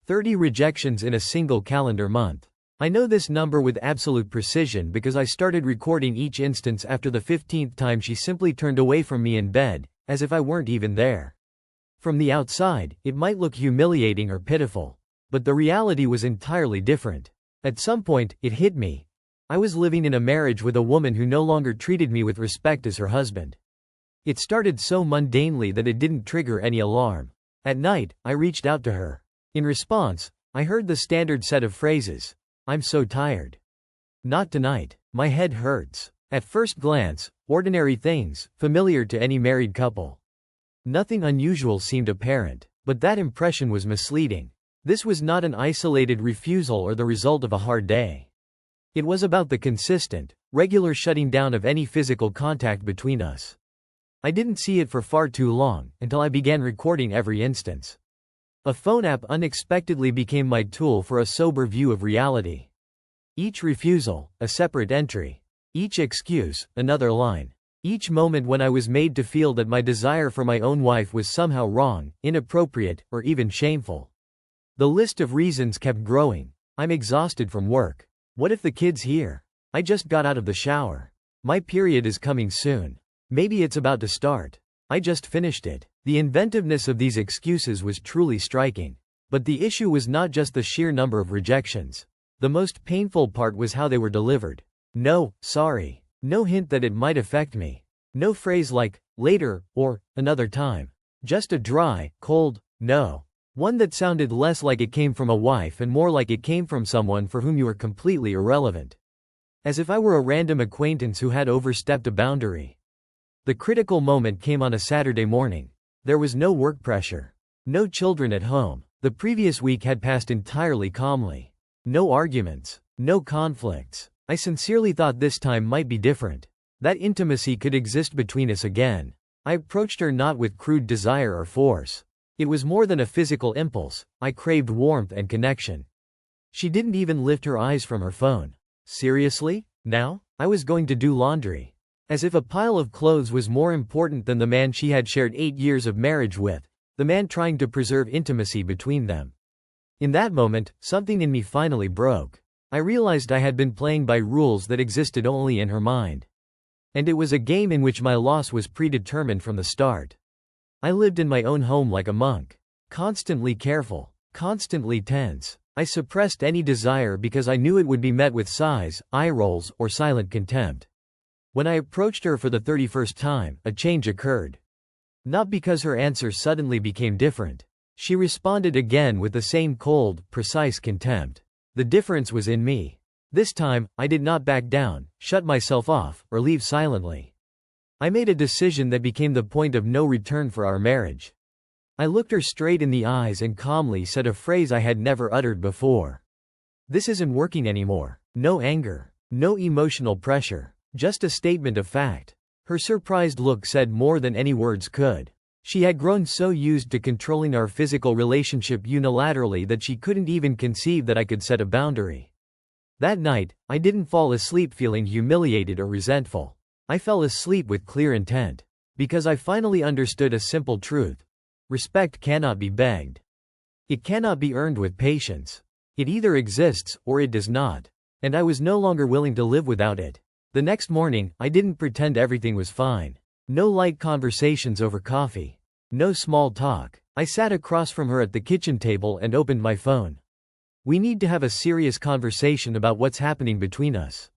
30 rejections in a single calendar month. I know this number with absolute precision because I started recording each instance after the 15th time she simply turned away from me in bed, as if I weren't even there. From the outside, it might look humiliating or pitiful. But the reality was entirely different. At some point, it hit me. I was living in a marriage with a woman who no longer treated me with respect as her husband. It started so mundanely that it didn't trigger any alarm. At night, I reached out to her. In response, I heard the standard set of phrases. "I'm so tired." "Not tonight. My head hurts." At first glance, ordinary things, familiar to any married couple. Nothing unusual seemed apparent, but that impression was misleading. This was not an isolated refusal or the result of a hard day. It was about the consistent, regular shutting down of any physical contact between us. I didn't see it for far too long, until I began recording every instance. A phone app unexpectedly became my tool for a sober view of reality. Each refusal, a separate entry. Each excuse, another line. Each moment when I was made to feel that my desire for my own wife was somehow wrong, inappropriate, or even shameful. The list of reasons kept growing. I'm exhausted from work. What if the kid's here? I just got out of the shower. My period is coming soon. Maybe it's about to start. I just finished it. The inventiveness of these excuses was truly striking. But the issue was not just the sheer number of rejections. The most painful part was how they were delivered. No, sorry. No hint that it might affect me. No phrase like, later, or, another time. Just a dry, cold, no. One that sounded less like it came from a wife and more like it came from someone for whom you were completely irrelevant. As if I were a random acquaintance who had overstepped a boundary. The critical moment came on a Saturday morning. There was no work pressure. No children at home. The previous week had passed entirely calmly. No arguments. No conflicts. I sincerely thought this time might be different. That intimacy could exist between us again. I approached her not with crude desire or force. It was more than a physical impulse. I craved warmth and connection. She didn't even lift her eyes from her phone. Seriously? Now? I was going to do laundry. As if a pile of clothes was more important than the man she had shared 8 years of marriage with, the man trying to preserve intimacy between them. In that moment, something in me finally broke. I realized I had been playing by rules that existed only in her mind. And it was a game in which my loss was predetermined from the start. I lived in my own home like a monk. Constantly careful. Constantly tense. I suppressed any desire because I knew it would be met with sighs, eye rolls, or silent contempt. When I approached her for the 31st time, a change occurred. Not because her answer suddenly became different. She responded again with the same cold, precise contempt. The difference was in me. This time, I did not back down, shut myself off, or leave silently. I made a decision that became the point of no return for our marriage. I looked her straight in the eyes and calmly said a phrase I had never uttered before. "This isn't working anymore." No anger. No emotional pressure. Just a statement of fact. Her surprised look said more than any words could. She had grown so used to controlling our physical relationship unilaterally that she couldn't even conceive that I could set a boundary. That night, I didn't fall asleep feeling humiliated or resentful. I fell asleep with clear intent. Because I finally understood a simple truth. Respect cannot be begged. It cannot be earned with patience. It either exists, or it does not. And I was no longer willing to live without it. The next morning, I didn't pretend everything was fine. No light conversations over coffee. No small talk. I sat across from her at the kitchen table and opened my phone. "We need to have a serious conversation about what's happening between us."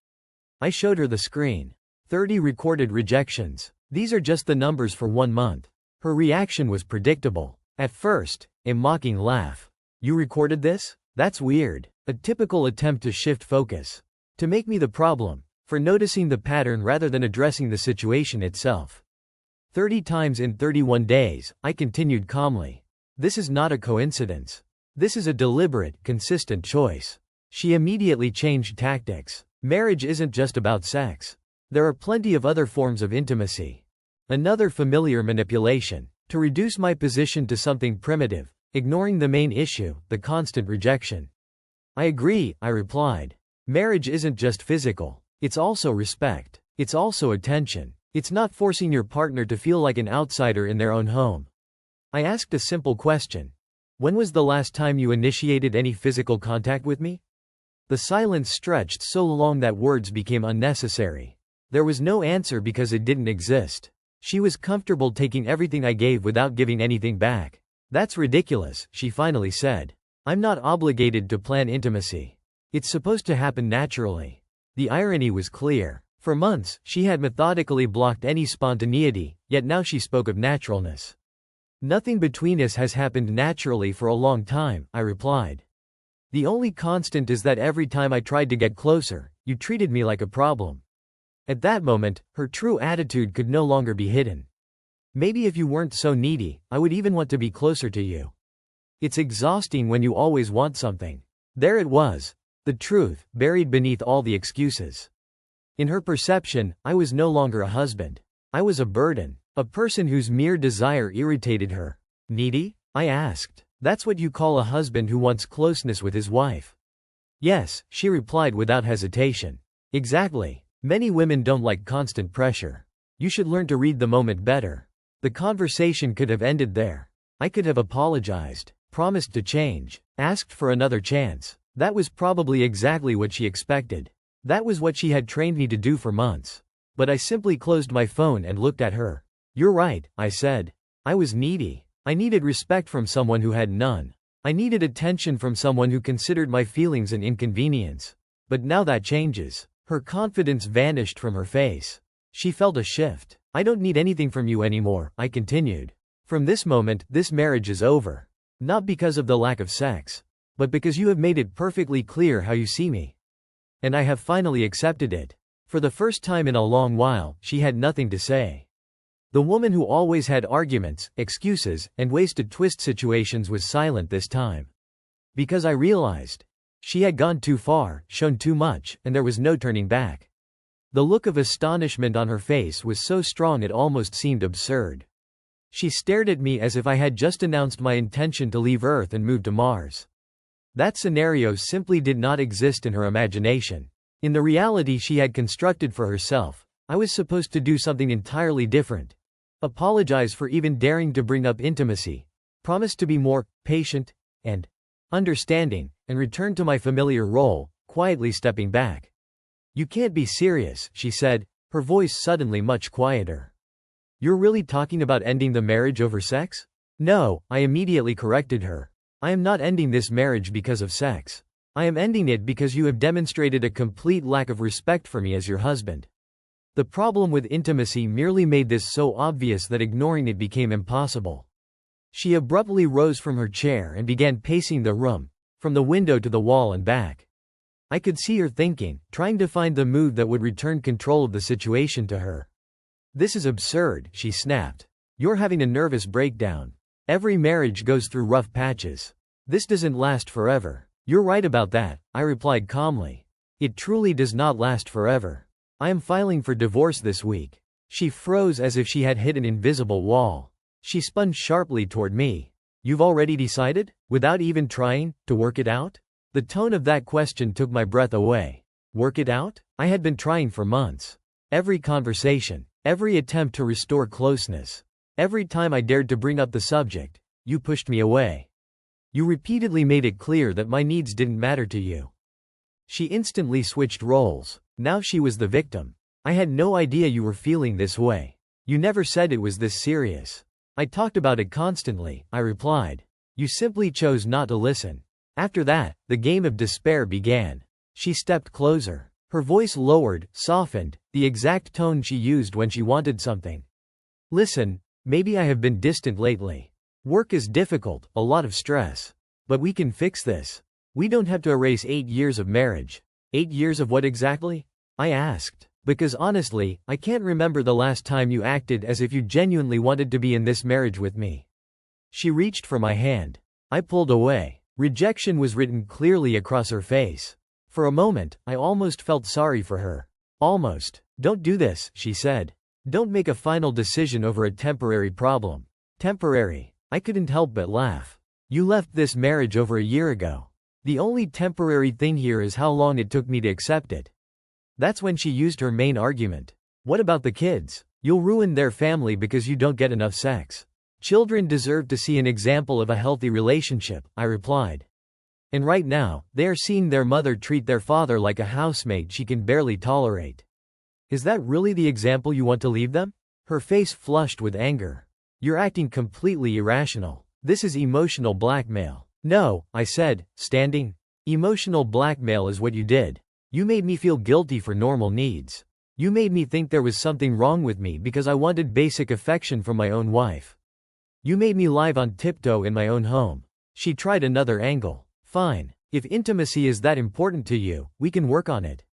I showed her the screen. 30 recorded rejections. These are just the numbers for 1 month. Her reaction was predictable. At first, a mocking laugh. "You recorded this? That's weird." A typical attempt to shift focus. To make me the problem. For noticing the pattern rather than addressing the situation itself. 30 times in 31 days, I continued calmly. "This is not a coincidence. This is a deliberate, consistent choice." She immediately changed tactics. Marriage isn't just about sex. There are plenty of other forms of intimacy. Another familiar manipulation. To reduce my position to something primitive, ignoring the main issue, the constant rejection. "I agree," I replied. "Marriage isn't just physical. It's also respect. It's also attention. It's not forcing your partner to feel like an outsider in their own home." I asked a simple question. When was the last time you initiated any physical contact with me? The silence stretched so long that words became unnecessary. There was no answer because it didn't exist. She was comfortable taking everything I gave without giving anything back. That's ridiculous, she finally said. I'm not obligated to plan intimacy. It's supposed to happen naturally. The irony was clear. For months, she had methodically blocked any spontaneity, yet now she spoke of naturalness. Nothing between us has happened naturally for a long time, I replied. The only constant is that every time I tried to get closer, you treated me like a problem. At that moment, her true attitude could no longer be hidden. Maybe if you weren't so needy, I would even want to be closer to you. It's exhausting when you always want something. There it was. The truth, buried beneath all the excuses. In her perception, I was no longer a husband. I was a burden, a person whose mere desire irritated her. Needy? I asked. That's what you call a husband who wants closeness with his wife? Yes, she replied without hesitation. Exactly. Many women don't like constant pressure. You should learn to read the moment better. The conversation could have ended there. I could have apologized, promised to change, asked for another chance. That was probably exactly what she expected. That was what she had trained me to do for months. But I simply closed my phone and looked at her. You're right, I said. I was needy. I needed respect from someone who had none. I needed attention from someone who considered my feelings an inconvenience. But now that changes. Her confidence vanished from her face. She felt a shift. I don't need anything from you anymore, I continued. From this moment, this marriage is over. Not because of the lack of sex, but because you have made it perfectly clear how you see me. And I have finally accepted it. For the first time in a long while, she had nothing to say. The woman who always had arguments, excuses, and ways to twist situations was silent this time. Because I realized. She had gone too far, shown too much, and there was no turning back. The look of astonishment on her face was so strong it almost seemed absurd. She stared at me as if I had just announced my intention to leave Earth and move to Mars. That scenario simply did not exist in her imagination. In the reality she had constructed for herself, I was supposed to do something entirely different. Apologize for even daring to bring up intimacy, promise to be more patient and understanding, and return to my familiar role, quietly stepping back. You can't be serious, she said, her voice suddenly much quieter. You're really talking about ending the marriage over sex? No, I immediately corrected her. I am not ending this marriage because of sex. I am ending it because you have demonstrated a complete lack of respect for me as your husband. The problem with intimacy merely made this so obvious that ignoring it became impossible. She abruptly rose from her chair and began pacing the room, from the window to the wall and back. I could see her thinking, trying to find the move that would return control of the situation to her. This is absurd, she snapped. You're having a nervous breakdown. Every marriage goes through rough patches. This doesn't last forever. You're right about that, I replied calmly. It truly does not last forever. I am filing for divorce this week. She froze as if she had hit an invisible wall. She spun sharply toward me. You've already decided? Without even trying to work it out? The tone of that question took my breath away. Work it out? I had been trying for months. Every conversation, every attempt to restore closeness, every time I dared to bring up the subject, you pushed me away. You repeatedly made it clear that my needs didn't matter to you. She instantly switched roles. Now she was the victim. I had no idea you were feeling this way. You never said it was this serious. I talked about it constantly, I replied. You simply chose not to listen. After that, the game of despair began. She stepped closer. Her voice lowered, softened, the exact tone she used when she wanted something. Listen, maybe I have been distant lately. Work is difficult, a lot of stress. But we can fix this. We don't have to erase 8 years of marriage. 8 years of what exactly? I asked. Because honestly, I can't remember the last time you acted as if you genuinely wanted to be in this marriage with me. She reached for my hand. I pulled away. Rejection was written clearly across her face. For a moment, I almost felt sorry for her. Almost. Don't do this, she said. Don't make a final decision over a temporary problem. Temporary. I couldn't help but laugh. You left this marriage over a year ago. The only temporary thing here is how long it took me to accept it. That's when she used her main argument. What about the kids? You'll ruin their family because you don't get enough sex. Children deserve to see an example of a healthy relationship, I replied. And right now, they are seeing their mother treat their father like a housemate she can barely tolerate. Is that really the example you want to leave them? Her face flushed with anger. You're acting completely irrational. This is emotional blackmail. No, I said, standing. Emotional blackmail is what you did. You made me feel guilty for normal needs. You made me think there was something wrong with me because I wanted basic affection from my own wife. You made me live on tiptoe in my own home. She tried another angle. Fine. If intimacy is that important to you, we can work on it.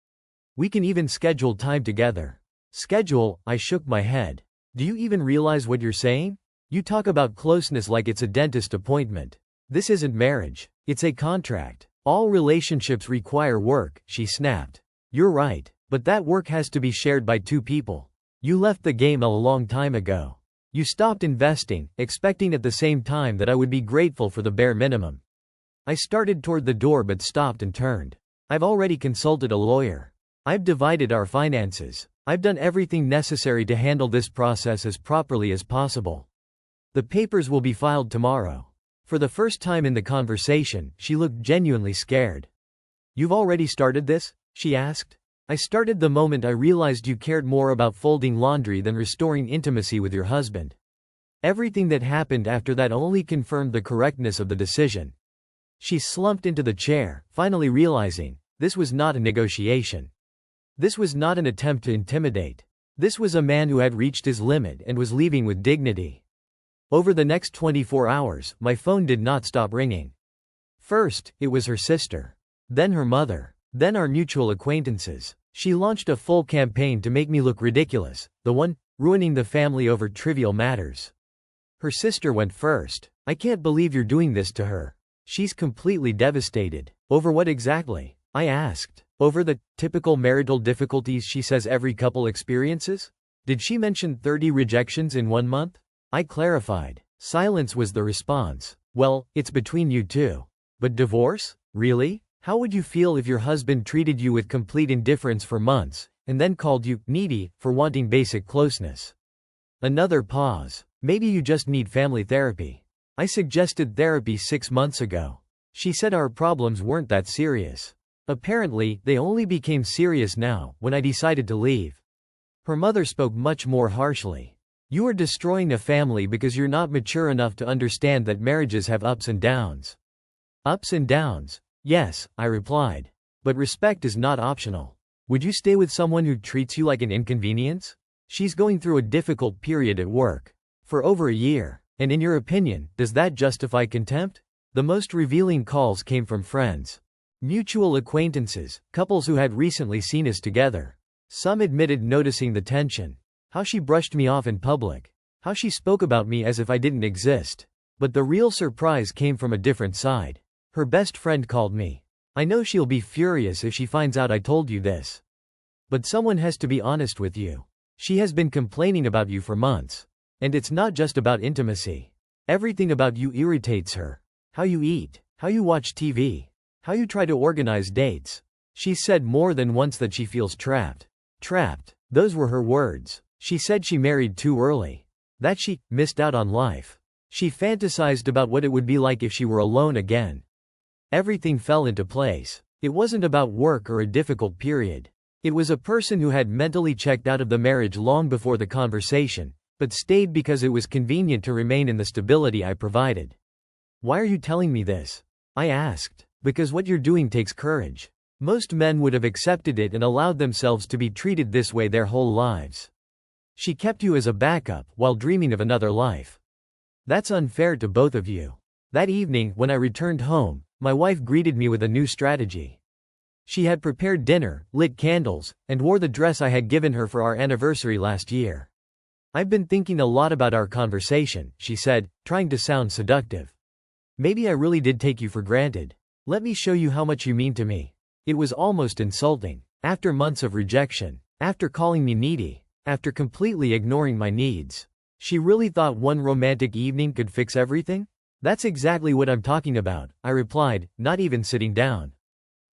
We can even schedule time together. Schedule? I shook my head. Do you even realize what you're saying? You talk about closeness like it's a dentist appointment. This isn't marriage. It's a contract. All relationships require work, she snapped. You're right, but that work has to be shared by two people. You left the game a long time ago. You stopped investing, expecting at the same time that I would be grateful for the bare minimum. I started toward the door but stopped and turned. I've already consulted a lawyer. I've divided our finances. I've done everything necessary to handle this process as properly as possible. The papers will be filed tomorrow. For the first time in the conversation, she looked genuinely scared. You've already started this? She asked. I started the moment I realized you cared more about folding laundry than restoring intimacy with your husband. Everything that happened after that only confirmed the correctness of the decision. She slumped into the chair, finally realizing, this was not a negotiation. This was not an attempt to intimidate. This was a man who had reached his limit and was leaving with dignity. Over the next 24 hours, my phone did not stop ringing. First, it was her sister. Then her mother. Then our mutual acquaintances. She launched a full campaign to make me look ridiculous, the one ruining the family over trivial matters. Her sister went first. I can't believe you're doing this to her. She's completely devastated. Over what exactly? I asked. Over the typical marital difficulties she says every couple experiences? Did she mention 30 rejections in 1 month? I clarified. Silence was the response. Well, it's between you two. But divorce? Really? How would you feel if your husband treated you with complete indifference for months, and then called you needy for wanting basic closeness? Another pause. Maybe you just need family therapy. I suggested therapy 6 months ago. She said our problems weren't that serious. Apparently, they only became serious now, when I decided to leave. Her mother spoke much more harshly. You are destroying a family because you're not mature enough to understand that marriages have ups and downs. Ups and downs? Yes, I replied. But respect is not optional. Would you stay with someone who treats you like an inconvenience? She's going through a difficult period at work. For over a year. And in your opinion, does that justify contempt? The most revealing calls came from friends. Mutual acquaintances, couples who had recently seen us together. Some admitted noticing the tension. How she brushed me off in public. How she spoke about me as if I didn't exist. But the real surprise came from a different side. Her best friend called me. I know she'll be furious if she finds out I told you this. But someone has to be honest with you. She has been complaining about you for months. And it's not just about intimacy. Everything about you irritates her. How you eat, how you watch TV, how you try to organize dates. She said more than once that she feels trapped. Trapped. Those were her words. She said she married too early. That she missed out on life. She fantasized about what it would be like if she were alone again. Everything fell into place. It wasn't about work or a difficult period. It was a person who had mentally checked out of the marriage long before the conversation, but stayed because it was convenient to remain in the stability I provided. Why are you telling me this? I asked. Because what you're doing takes courage. Most men would have accepted it and allowed themselves to be treated this way their whole lives. She kept you as a backup while dreaming of another life. That's unfair to both of you. That evening, when I returned home, my wife greeted me with a new strategy. She had prepared dinner, lit candles, and wore the dress I had given her for our anniversary last year. I've been thinking a lot about our conversation, she said, trying to sound seductive. Maybe I really did take you for granted. Let me show you how much you mean to me. It was almost insulting. After months of rejection, after calling me needy, after completely ignoring my needs. She really thought one romantic evening could fix everything? That's exactly what I'm talking about, I replied, not even sitting down.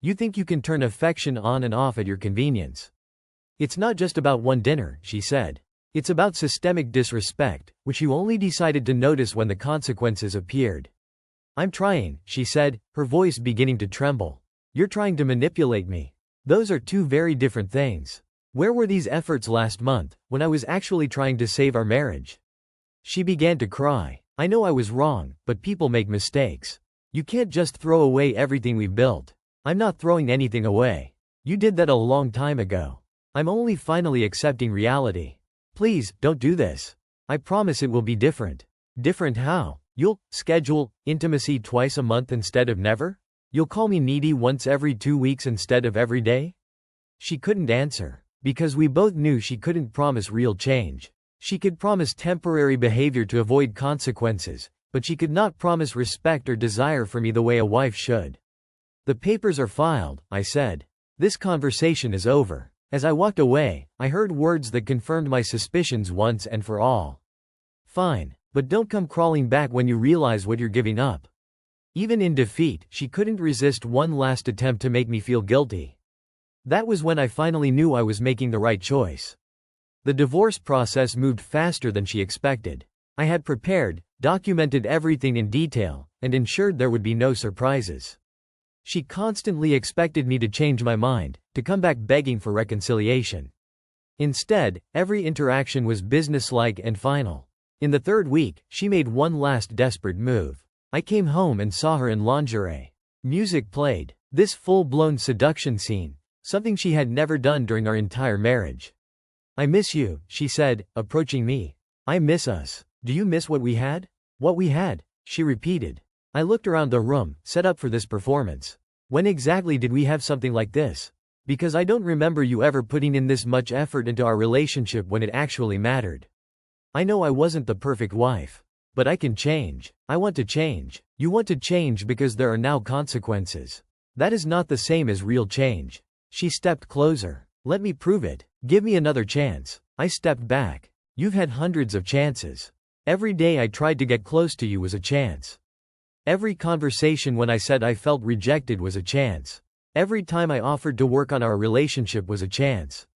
You think you can turn affection on and off at your convenience. It's not just about one dinner, she said. It's about systemic disrespect, which you only decided to notice when the consequences appeared. I'm trying, she said, her voice beginning to tremble. You're trying to manipulate me. Those are two very different things. Where were these efforts last month, when I was actually trying to save our marriage? She began to cry. I know I was wrong, but people make mistakes. You can't just throw away everything we've built. I'm not throwing anything away. You did that a long time ago. I'm only finally accepting reality. Please, don't do this. I promise it will be different. Different how? You'll schedule intimacy twice a month instead of never? You'll call me needy once every 2 weeks instead of every day? She couldn't answer, because we both knew she couldn't promise real change. She could promise temporary behavior to avoid consequences, but she could not promise respect or desire for me the way a wife should. The papers are filed, I said. This conversation is over. As I walked away, I heard words that confirmed my suspicions once and for all. Fine, but don't come crawling back when you realize what you're giving up. Even in defeat, she couldn't resist one last attempt to make me feel guilty. That was when I finally knew I was making the right choice. The divorce process moved faster than she expected. I had prepared, documented everything in detail, and ensured there would be no surprises. She constantly expected me to change my mind, to come back begging for reconciliation. Instead, every interaction was businesslike and final. In the third week, she made one last desperate move. I came home and saw her in lingerie. Music played. This full-blown seduction scene, something she had never done during our entire marriage. I miss you, she said, approaching me. I miss us. Do you miss what we had? What we had, she repeated. I looked around the room, set up for this performance. When exactly did we have something like this? Because I don't remember you ever putting in this much effort into our relationship when it actually mattered. I know I wasn't the perfect wife. But I can change. I want to change. You want to change because there are now consequences. That is not the same as real change. She stepped closer. Let me prove it. Give me another chance. I stepped back. You've had hundreds of chances. Every day I tried to get close to you was a chance. Every conversation when I said I felt rejected was a chance. Every time I offered to work on our relationship was a chance.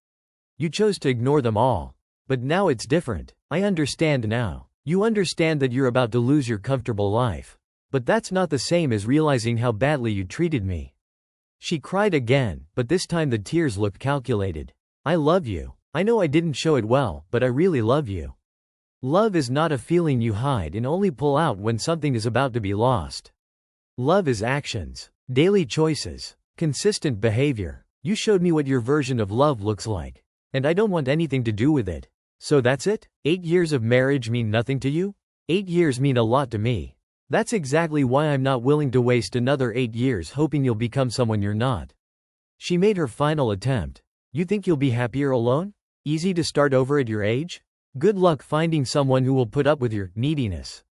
You chose to ignore them all. But now it's different. I understand now. You understand that you're about to lose your comfortable life. But that's not the same as realizing how badly you treated me. She cried again, but this time the tears looked calculated. I love you. I know I didn't show it well, but I really love you. Love is not a feeling you hide and only pull out when something is about to be lost. Love is actions, daily choices, consistent behavior. You showed me what your version of love looks like. And I don't want anything to do with it. So that's it? 8 years of marriage mean nothing to you? 8 years mean a lot to me. That's exactly why I'm not willing to waste another 8 years hoping you'll become someone you're not. She made her final attempt. You think you'll be happier alone? Easy to start over at your age? Good luck finding someone who will put up with your neediness.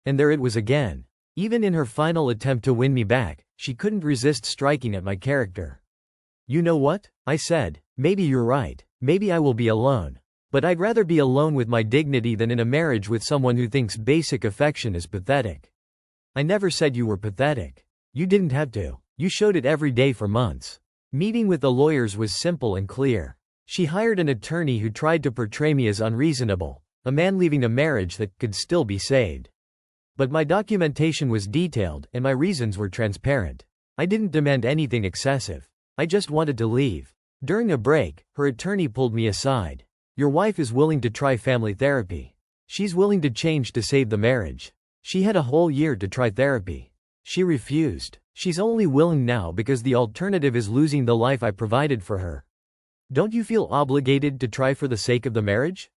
And there it was again. Even in her final attempt to win me back, she couldn't resist striking at my character. You know what? I said, maybe you're right. Maybe I will be alone. But I'd rather be alone with my dignity than in a marriage with someone who thinks basic affection is pathetic. I never said you were pathetic. You didn't have to. You showed it every day for months. Meeting with the lawyers was simple and clear. She hired an attorney who tried to portray me as unreasonable, a man leaving a marriage that could still be saved. But my documentation was detailed and my reasons were transparent. I didn't demand anything excessive. I just wanted to leave. During a break, her attorney pulled me aside. Your wife is willing to try family therapy. She's willing to change to save the marriage. She had a whole year to try therapy. She refused. She's only willing now because the alternative is losing the life I provided for her. Don't you feel obligated to try for the sake of the marriage?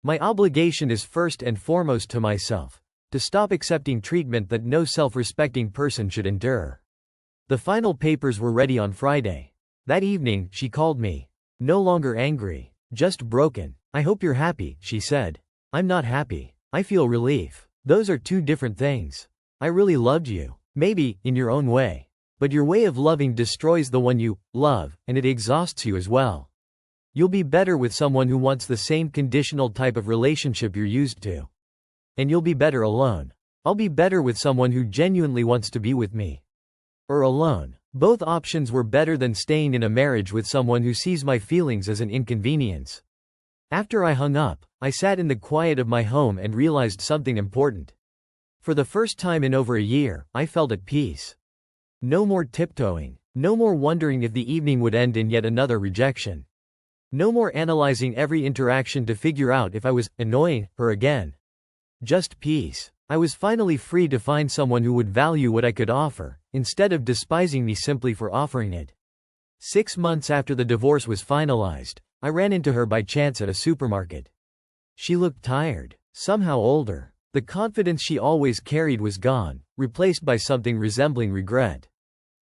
My obligation is first and foremost to myself, to stop accepting treatment that no self-respecting person should endure. The final papers were ready on Friday. That evening, she called me. No longer angry, just broken. I hope you're happy, she said. I'm not happy. I feel relief. Those are two different things. I really loved you. Maybe, in your own way. But your way of loving destroys the one you love, and it exhausts you as well. You'll be better with someone who wants the same conditional type of relationship you're used to. And you'll be better alone. I'll be better with someone who genuinely wants to be with me. Or alone. Both options were better than staying in a marriage with someone who sees my feelings as an inconvenience. After I hung up, I sat in the quiet of my home and realized something important. For the first time in over a year, I felt at peace. No more tiptoeing. No more wondering if the evening would end in yet another rejection. No more analyzing every interaction to figure out if I was annoying her again. Just peace. I was finally free to find someone who would value what I could offer, instead of despising me simply for offering it. 6 months after the divorce was finalized, I ran into her by chance at a supermarket. She looked tired, somehow older. The confidence she always carried was gone, replaced by something resembling regret.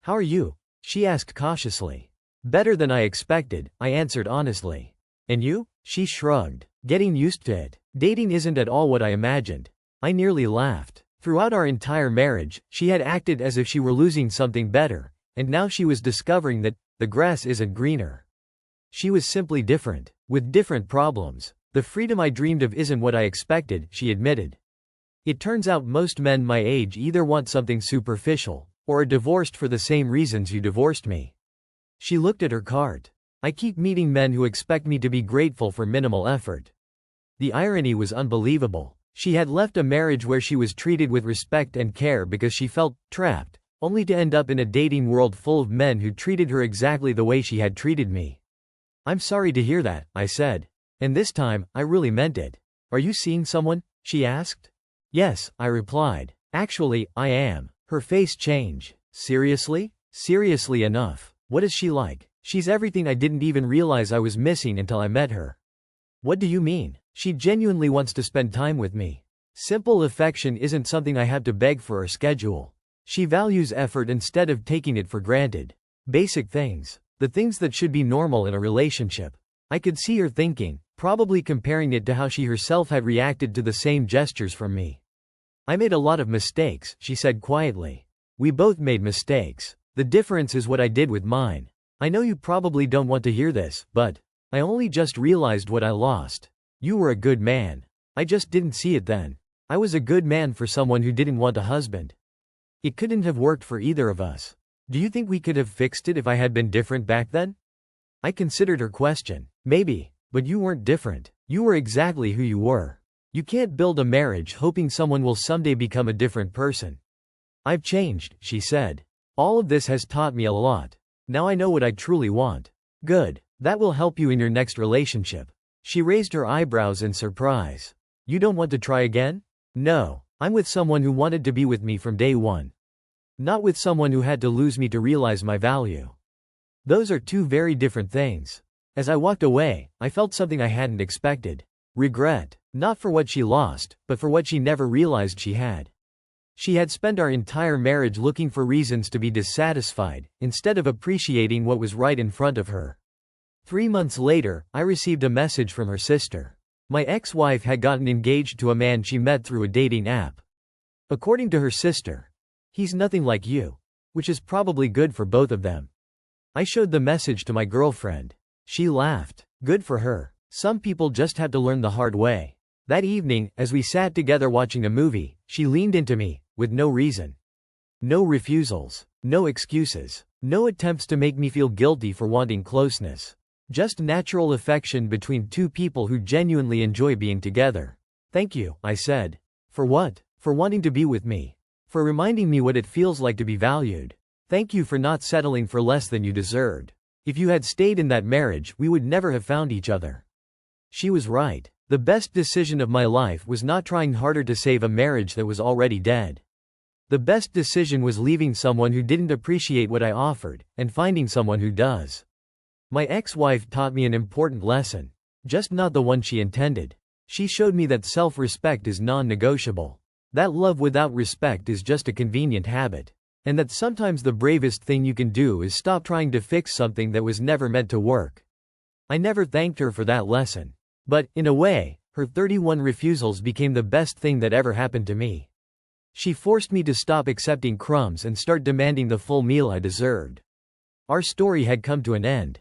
"How are you?" she asked cautiously. "Better than I expected," I answered honestly. "And you?" She shrugged. "Getting used to it. Dating isn't at all what I imagined." I nearly laughed. Throughout our entire marriage, she had acted as if she were losing something better, and now she was discovering that the grass isn't greener. She was simply different, with different problems. "The freedom I dreamed of isn't what I expected," she admitted. "It turns out most men my age either want something superficial, or are divorced for the same reasons you divorced me." She looked at her cart. "I keep meeting men who expect me to be grateful for minimal effort." The irony was unbelievable. She had left a marriage where she was treated with respect and care because she felt trapped, only to end up in a dating world full of men who treated her exactly the way she had treated me. "I'm sorry to hear that," I said. And this time, I really meant it. "Are you seeing someone?" she asked. "Yes," I replied. "Actually, I am." Her face changed. "Seriously?" "Seriously enough. What is she like?" "She's everything I didn't even realize I was missing until I met her." "What do you mean?" "She genuinely wants to spend time with me. Simple affection isn't something I have to beg for or schedule. She values effort instead of taking it for granted. Basic things. The things that should be normal in a relationship." I could see her thinking, probably comparing it to how she herself had reacted to the same gestures from me. "I made a lot of mistakes," she said quietly. "We both made mistakes. The difference is what I did with mine. I know you probably don't want to hear this, but I only just realized what I lost. You were a good man. I just didn't see it then. I was a good man for someone who didn't want a husband. It couldn't have worked for either of us. Do you think we could have fixed it if I had been different back then?" I considered her question. "Maybe, but you weren't different. You were exactly who you were. You can't build a marriage hoping someone will someday become a different person." "I've changed," she said. "All of this has taught me a lot. Now I know what I truly want." "Good. That will help you in your next relationship." She raised her eyebrows in surprise. "You don't want to try again?" "No. I'm with someone who wanted to be with me from day one. Not with someone who had to lose me to realize my value. Those are two very different things." As I walked away, I felt something I hadn't expected. Regret. Not for what she lost, but for what she never realized she had. She had spent our entire marriage looking for reasons to be dissatisfied, instead of appreciating what was right in front of her. 3 months later, I received a message from her sister. My ex-wife had gotten engaged to a man she met through a dating app. According to her sister, "He's nothing like you," which is probably good for both of them. I showed the message to my girlfriend. She laughed. Good for her. Some people just have to learn the hard way. That evening, as we sat together watching a movie, she leaned into me, with no reason. No refusals. No excuses. No attempts to make me feel guilty for wanting closeness. Just natural affection between two people who genuinely enjoy being together. "Thank you," I said. "For what?" "For wanting to be with me. For reminding me what it feels like to be valued. Thank you for not settling for less than you deserved. If you had stayed in that marriage, we would never have found each other." She was right. The best decision of my life was not trying harder to save a marriage that was already dead. The best decision was leaving someone who didn't appreciate what I offered, and finding someone who does. My ex-wife taught me an important lesson. Just not the one she intended. She showed me that self-respect is non-negotiable. That love without respect is just a convenient habit. And that sometimes the bravest thing you can do is stop trying to fix something that was never meant to work. I never thanked her for that lesson. But, in a way, her 31 refusals became the best thing that ever happened to me. She forced me to stop accepting crumbs and start demanding the full meal I deserved. Our story had come to an end.